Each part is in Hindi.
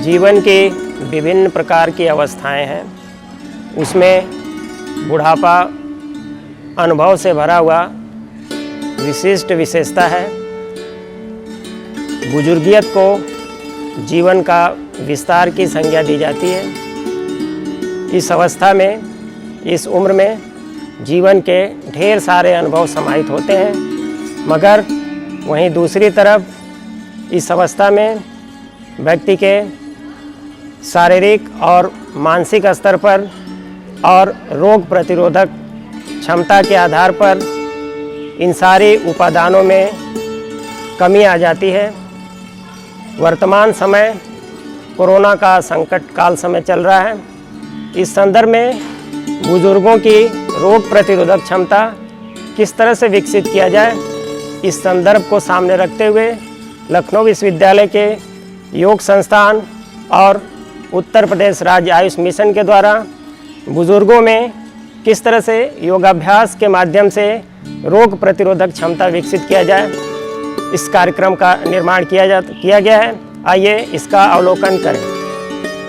जीवन की विभिन्न प्रकार की अवस्थाएं हैं, उसमें बुढ़ापा अनुभव से भरा हुआ विशिष्ट विशेषता है। बुजुर्गियत को जीवन का विस्तार की संज्ञा दी जाती है। इस अवस्था में, इस उम्र में जीवन के ढेर सारे अनुभव समाहित होते हैं, मगर वहीं दूसरी तरफ इस अवस्था में व्यक्ति के शारीरिक और मानसिक स्तर पर और रोग प्रतिरोधक क्षमता के आधार पर इन सारे उपादानों में कमी आ जाती है। वर्तमान समय कोरोना का संकट काल समय चल रहा है। इस संदर्भ में बुजुर्गों की रोग प्रतिरोधक क्षमता किस तरह से विकसित किया जाए, इस संदर्भ को सामने रखते हुए लखनऊ विश्वविद्यालय के योग संस्थान और उत्तर प्रदेश राज्य आयुष मिशन के द्वारा बुजुर्गों में किस तरह से योगाभ्यास के माध्यम से रोग प्रतिरोधक क्षमता विकसित किया जाए, इस कार्यक्रम का निर्माण किया गया है। आइए इसका अवलोकन करें।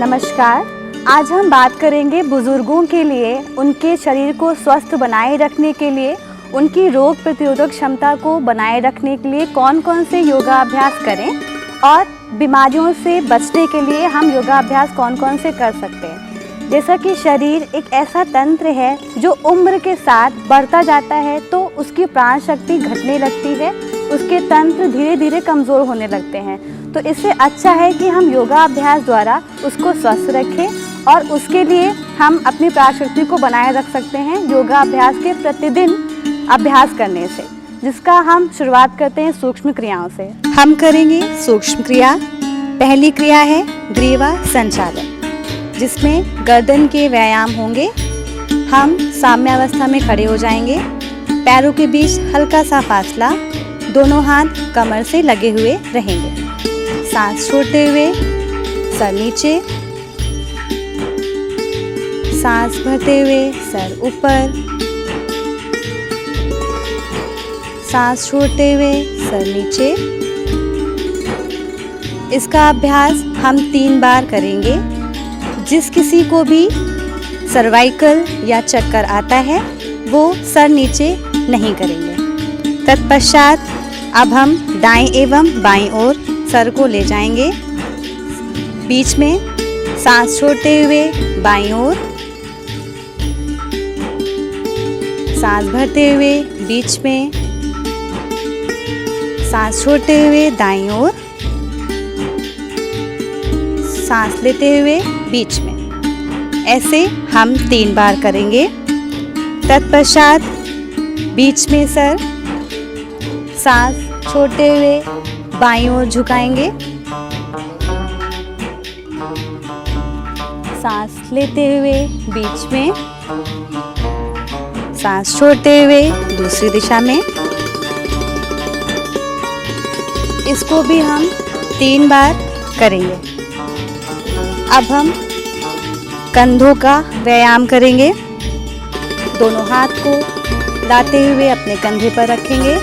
नमस्कार, आज हम बात करेंगे बुजुर्गों के लिए उनके शरीर को स्वस्थ बनाए रखने के लिए, उनकी रोग प्रतिरोधक क्षमता को बनाए रखने के लिए कौन कौन से योगाभ्यास करें और बीमारियों से बचने के लिए हम योगाभ्यास कौन कौन से कर सकते हैं। जैसा कि शरीर एक ऐसा तंत्र है जो उम्र के साथ बढ़ता जाता है तो उसकी प्राण शक्ति घटने लगती है, उसके तंत्र धीरे धीरे कमज़ोर होने लगते हैं। तो इससे अच्छा है कि हम योगाभ्यास द्वारा उसको स्वस्थ रखें और उसके लिए हम अपनी प्राण शक्ति को बनाए रख सकते हैं योगाभ्यास के प्रतिदिन अभ्यास करने से, जिसका हम शुरुआत करते हैं सूक्ष्म क्रियाओं से। हम करेंगे सूक्ष्म क्रिया। पहली क्रिया है ग्रीवा संचालन, जिसमें गर्दन के व्यायाम होंगे। हम साम्यावस्था में खड़े हो जाएंगे, पैरों के बीच हल्का सा फासला, दोनों हाथ कमर से लगे हुए रहेंगे। सांस छोड़ते हुए सर नीचे, सांस भरते हुए सर ऊपर, सांस छोड़ते हुए सर नीचे। इसका अभ्यास हम 3 बार करेंगे। जिस किसी को भी सर्वाइकल या चक्कर आता है वो सर नीचे नहीं करेंगे। तत्पश्चात अब हम दाएं एवं बाईं ओर सर को ले जाएंगे। बीच में सांस छोड़ते हुए बाईं ओर, सांस भरते हुए बीच में, सांस छोड़ते हुए दाईं ओर, सांस लेते हुए बीच में। ऐसे हम 3 बार करेंगे। तत्पश्चात बीच में सर, सांस छोड़ते हुए बाईं ओर झुकाएंगे, सांस लेते हुए बीच में, सांस छोड़ते हुए दूसरी दिशा में। इसको भी हम 3 बार करेंगे। अब हम कंधों का व्यायाम करेंगे। दोनों हाथ को लाते हुए अपने कंधे पर रखेंगे।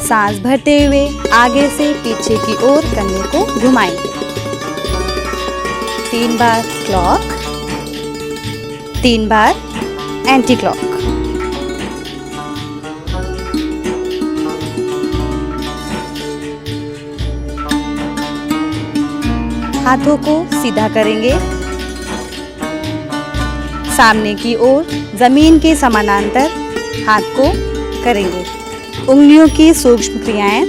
सांस भरते हुए आगे से पीछे की ओर कंधे को घुमाएंगे। 3 बार क्लॉक, 3 बार एंटी क्लॉक। हाथों को सीधा करेंगे, सामने की ओर जमीन के समानांतर हाथ को करेंगे। उंगलियों की सूक्ष्म क्रियाएं।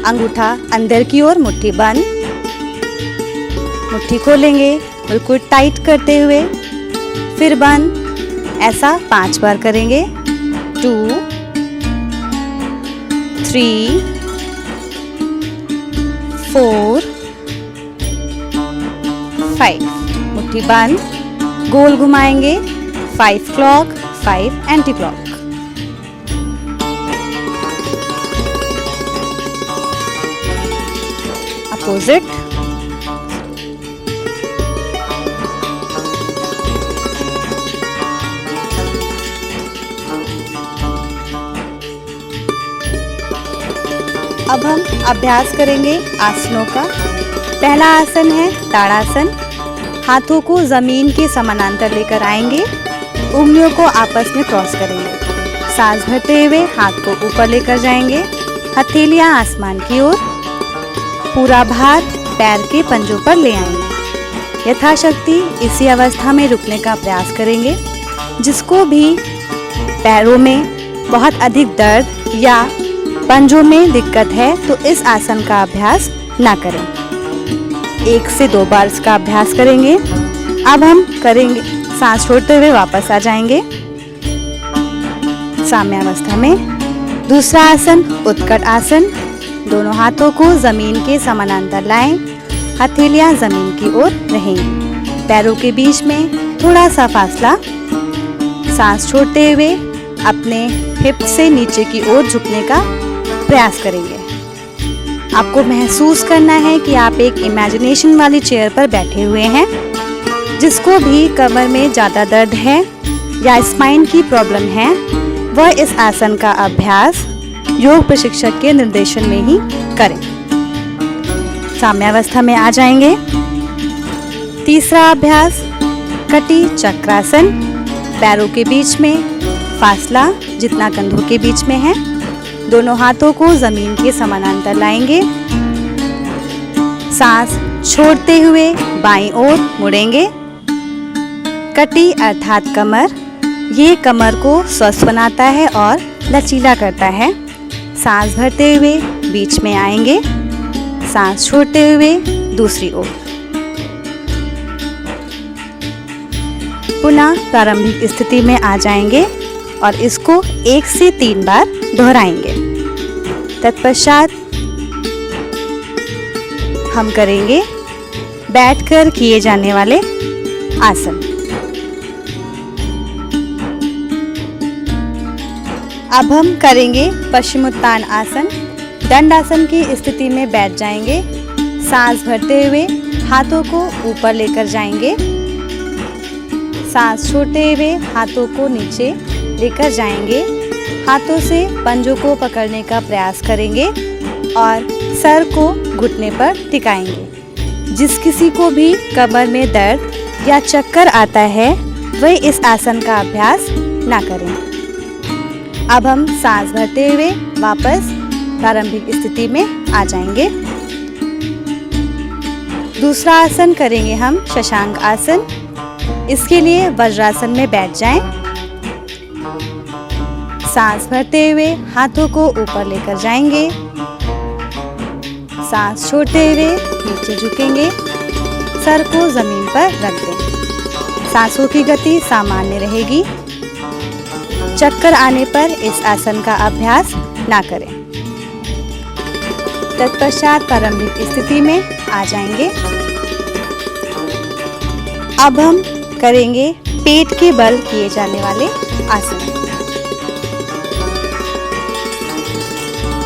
अंगूठा अंदर की ओर, मुट्ठी बंद, मुट्ठी खोलेंगे बिल्कुल टाइट करते हुए, फिर बंद। ऐसा 5 बार करेंगे। 2 3 4 5। मुट्ठी बंद, गोल घुमाएंगे। 5 क्लॉक, 5 एंटी क्लॉक। अपोजिट। अब हम अभ्यास करेंगे आसनों का। पहला आसन है ताड़ासन। हाथों को ज़मीन के समानांतर लेकर आएंगे, उंगलियों को आपस में क्रॉस करेंगे। सांस भरते हुए हाथ को ऊपर लेकर जाएंगे, हथेलियां आसमान की ओर। पूरा भार पैर के पंजों पर ले आएंगे। यथाशक्ति इसी अवस्था में रुकने का प्रयास करेंगे। जिसको भी पैरों में बहुत अधिक दर्द या पंजों में दिक्कत है तो इस आसन का अभ्यास ना करें। 1 से 2 बार इसका अभ्यास करेंगे। अब हम करेंगे, सांस छोड़ते हुए वापस आ जाएंगे साम्यावस्था में। दूसरा आसन उत्कट आसन। दोनों हाथों को जमीन के समानांतर लाएं, हथेलियां जमीन की ओर रहेंगी। पैरों के बीच में थोड़ा सा फासला। सांस छोड़ते हुए अपने हिप से नीचे की ओर झुकने का प्रयास करेंगे। आपको महसूस करना है कि आप एक इमेजिनेशन वाली चेयर पर बैठे हुए हैं। जिसको भी कमर में ज़्यादा दर्द है या स्पाइन की प्रॉब्लम है वह इस आसन का अभ्यास योग प्रशिक्षक के निर्देशन में ही करें। साम्यावस्था में आ जाएंगे। तीसरा अभ्यास कटी चक्रासन। पैरों के बीच में फासला जितना कंधों के बीच में है। दोनों हाथों को जमीन के समानांतर लाएंगे। सांस छोड़ते हुए बाईं ओर मुड़ेंगे। कटी अर्थात कमर, ये कमर को स्वस्थ बनाता है और लचीला करता है। सांस भरते हुए बीच में आएंगे। सांस छोड़ते हुए दूसरी ओर। पुनः प्रारंभिक स्थिति में आ जाएंगे और इसको 1 से 3 बार दोहराएंगे। तत्पश्चात हम करेंगे बैठकर किए जाने वाले आसन। अब हम करेंगे पश्चिमोत्तान आसन। दंडासन की स्थिति में बैठ जाएंगे। सांस भरते हुए हाथों को ऊपर लेकर जाएंगे। सांस छोड़ते हुए हाथों को नीचे लेकर जाएंगे। हाथों से पंजों को पकड़ने का प्रयास करेंगे और सर को घुटने पर टिकाएंगे। जिस किसी को भी कमर में दर्द या चक्कर आता है वह इस आसन का अभ्यास ना करें। अब हम सांस भरते हुए वापस प्रारंभिक स्थिति में आ जाएंगे। दूसरा आसन करेंगे हम शशांक आसन। इसके लिए वज्रासन में बैठ जाएं। सांस भरते हुए हाथों को ऊपर लेकर जाएंगे। सांस छोड़ते हुए नीचे झुकेंगे। सर को जमीन पर रख दें। सांसों की गति सामान्य रहेगी। चक्कर आने पर इस आसन का अभ्यास ना करें। तत्पश्चात प्रारंभिक स्थिति में आ जाएंगे। अब हम करेंगे पेट के बल किए जाने वाले आसन।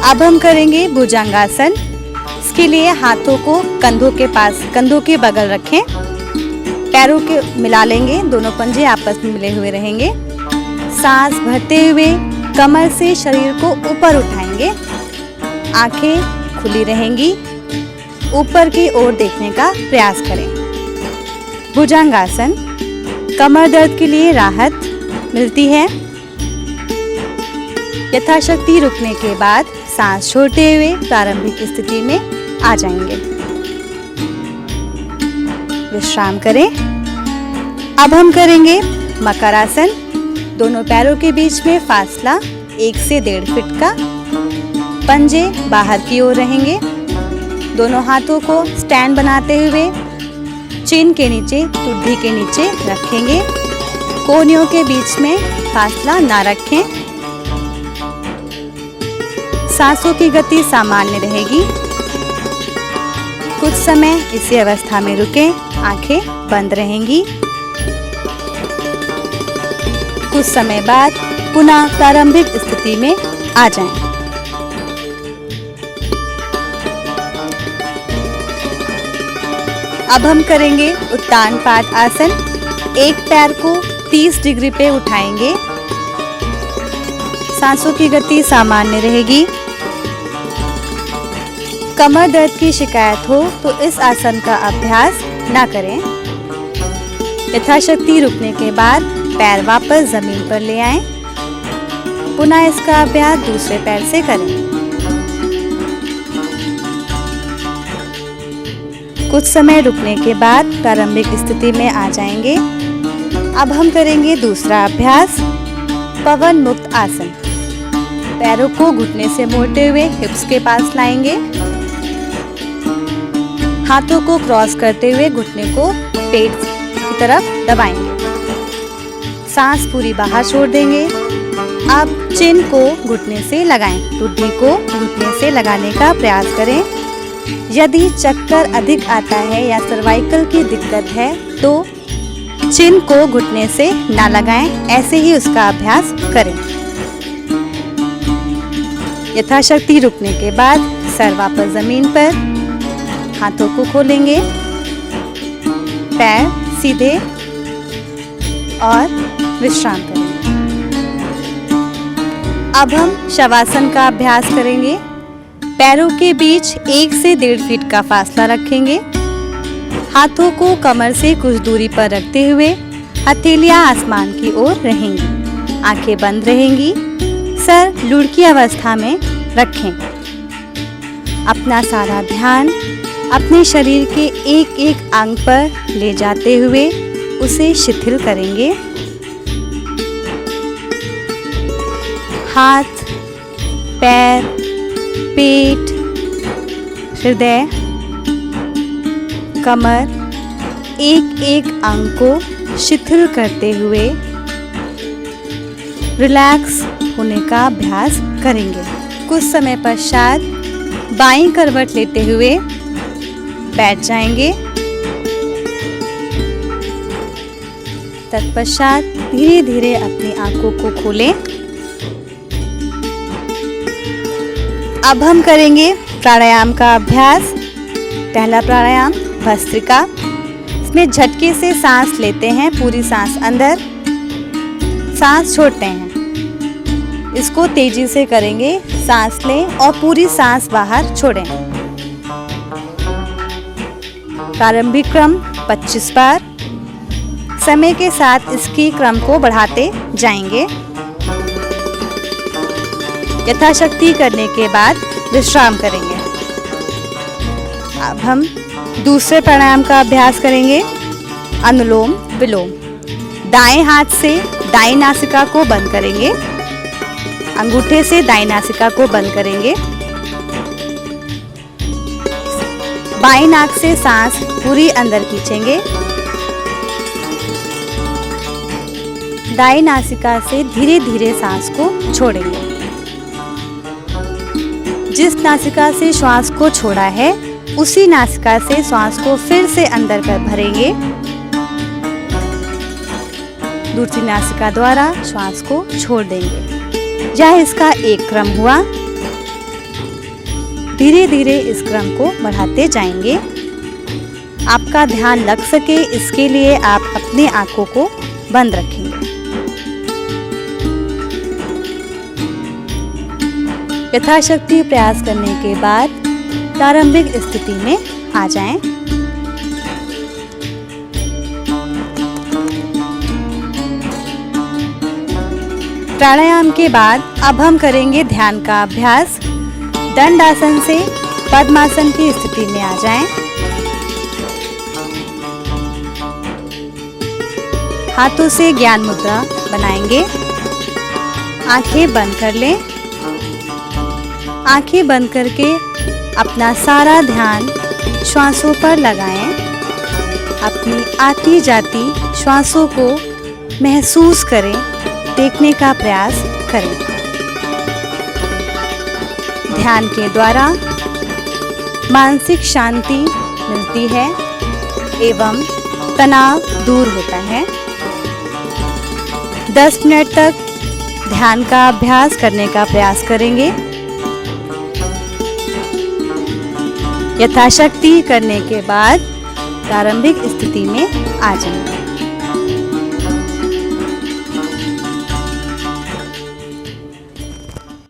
अब हम करेंगे भुजंगासन। इसके लिए हाथों को कंधों के पास, कंधों के बगल रखें। पैरों के मिला लेंगे, दोनों पंजे आपस में मिले हुए रहेंगे। सांस भरते हुए कमर से शरीर को ऊपर उठाएंगे। आंखें खुली रहेंगी। ऊपर की ओर देखने का प्रयास करें। भुजंगासन कमर दर्द के लिए राहत मिलती है। यथाशक्ति रुकने के बाद सांस छोड़ते हुए प्रारंभिक स्थिति में आ जाएंगे। विश्राम करें। अब हम करेंगे मकरासन। दोनों पैरों के बीच में फासला 1 से 1.5 फीट का। पंजे बाहर की ओर रहेंगे। दोनों हाथों को स्टैंड बनाते हुए चिन के नीचे, ठुड्डी के नीचे रखेंगे। कोहनियों के बीच में फासला ना रखें। सांसों की गति सामान्य रहेगी। कुछ समय इसी अवस्था में रुकें। आंखें बंद रहेंगी। कुछ समय बाद पुनः प्रारंभिक स्थिति में आ जाएं। अब हम करेंगे उत्तान पाद आसन। एक पैर को 30 डिग्री पे उठाएंगे। सांसों की गति सामान्य रहेगी। कमर दर्द की शिकायत हो तो इस आसन का अभ्यास ना करें। यथाशक्ति रुकने के बाद पैर वापस जमीन पर ले आएं। पुनः इसका अभ्यास दूसरे पैर से करें। कुछ समय रुकने के बाद प्रारंभिक स्थिति में आ जाएंगे। अब हम करेंगे दूसरा अभ्यास, पवन मुक्त आसन। पैरों को घुटने से मोड़ते हुए हिप्स के पास लाएंगे। हाथों को क्रॉस करते हुए घुटने को पेट की तरफ दबाएंगे। सांस पूरी बाहर छोड़ देंगे। अब चिन को घुटने से लगाएं। ठुड्डी को घुटने से लगाने का प्रयास करें। यदि चक्कर अधिक आता है या सर्वाइकल की दिक्कत है तो चिन को घुटने से ना लगाएं, ऐसे ही उसका अभ्यास करें। यथाशक्ति रुकने के बाद सर वापस जमीन पर, हाथों को खोलेंगे, पैर सीधे और विश्राम करेंगे। अब हम शवासन का अभ्यास करेंगे। पैरों के बीच 1 से 1.5 फीट का फासला रखेंगे। हाथों को कमर से कुछ दूरी पर रखते हुए हथेलियां आसमान की ओर रहेंगी। आंखें बंद रहेंगी। सर लुढ़की अवस्था में रखें। अपना सारा ध्यान अपने शरीर के एक एक अंग पर ले जाते हुए उसे शिथिल करेंगे। हाथ, पैर, पेट, हृदय, कमर, एक एक अंग को शिथिल करते हुए रिलैक्स होने का अभ्यास करेंगे। कुछ समय पश्चात बाईं करवट लेते हुए बैठ जाएंगे। तत्पश्चात धीरे धीरे अपनी आंखों को खोलें। अब हम करेंगे प्राणायाम का अभ्यास। पहला प्राणायाम भस्त्रिका। इसमें झटके से सांस लेते हैं, पूरी सांस अंदर, सांस छोड़ते हैं। इसको तेजी से करेंगे। सांस लें और पूरी सांस बाहर छोड़ें। प्रारंभिक क्रम 25 बार। समय के साथ इसकी क्रम को बढ़ाते जाएंगे। यथाशक्ति करने के बाद विश्राम करेंगे। अब हम दूसरे प्राणायाम का अभ्यास करेंगे, अनुलोम विलोम। दाएं हाथ से दाईं नासिका को बंद करेंगे। अंगूठे से दाईं नासिका को बंद करेंगे। बाईं नाक से सांस पूरी अंदर खींचेंगे। दाईं नासिका से धीरे धीरे सांस को छोड़ेंगे। जिस नासिका से श्वास को छोड़ा है उसी नासिका से श्वास को फिर से अंदर कर भरेंगे। दूसरी नासिका द्वारा श्वास को छोड़ देंगे। यह इसका एक क्रम हुआ। धीरे धीरे इस क्रम को बढ़ाते जाएंगे। आपका ध्यान लग सके इसके लिए आप अपनी आंखों को बंद रखेंगे। यथाशक्ति प्रयास करने के बाद प्रारंभिक स्थिति में आ जाएं। प्राणायाम के बाद अब हम करेंगे ध्यान का अभ्यास। दंडासन से पद्मासन की स्थिति में आ जाएं। हाथों से ज्ञान मुद्रा बनाएंगे। आंखें बंद कर लें। आंखें बंद करके अपना सारा ध्यान श्वासों पर लगाएं। अपनी आती जाती श्वासों को महसूस करें, देखने का प्रयास करें। ध्यान के द्वारा मानसिक शांति मिलती है एवं तनाव दूर होता है। 10 मिनट तक ध्यान का अभ्यास करने का प्रयास करेंगे। यथाशक्ति करने के बाद प्रारंभिक स्थिति में आ जाएं।